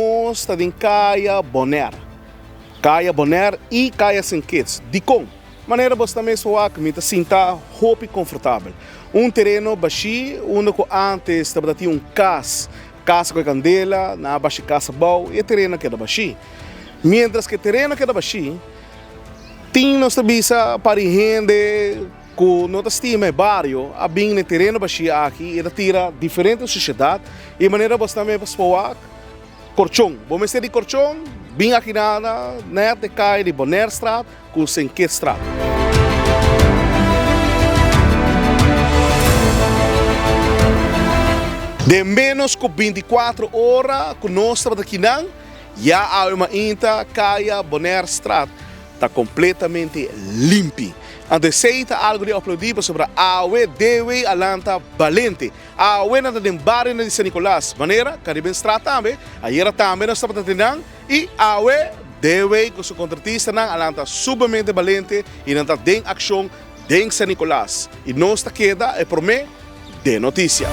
nós está em Caia Bonaire. Caia Bonaire e Caia Saint-Kitts. De com maneira você também soa que me sinta roupa confortável. Terreno baixo, onde antes estava tinha casa com candela, na baixa casa bom e terreno que era baixo. Mientras que terreno que era baixo, tem nossa visa para gente com nossa estima bairro, a bem no terreno baixo aqui, e tira diferentes sociedades e maneira você também para soa Corchon. Vamos ter de Corchon, bem aqui nada, net de Caia de Bonaire Straat com Saint-Kitts Straat. De menos que 24 horas que nós estamos aqui, já há uma Caia Bonaire Straat está completamente limpa. Antes algo de aplaudir sobre a AUE Dewe Alanta Valente. A AUE na den barrio de San Nicolás. Maneira, Caribbean Straat também. Aí também nós estamos aqui e a AUE Dewe com seu contratista Alanta subamente valente e não está em ação em San Nicolás. E nós está queda é por mim de notícia.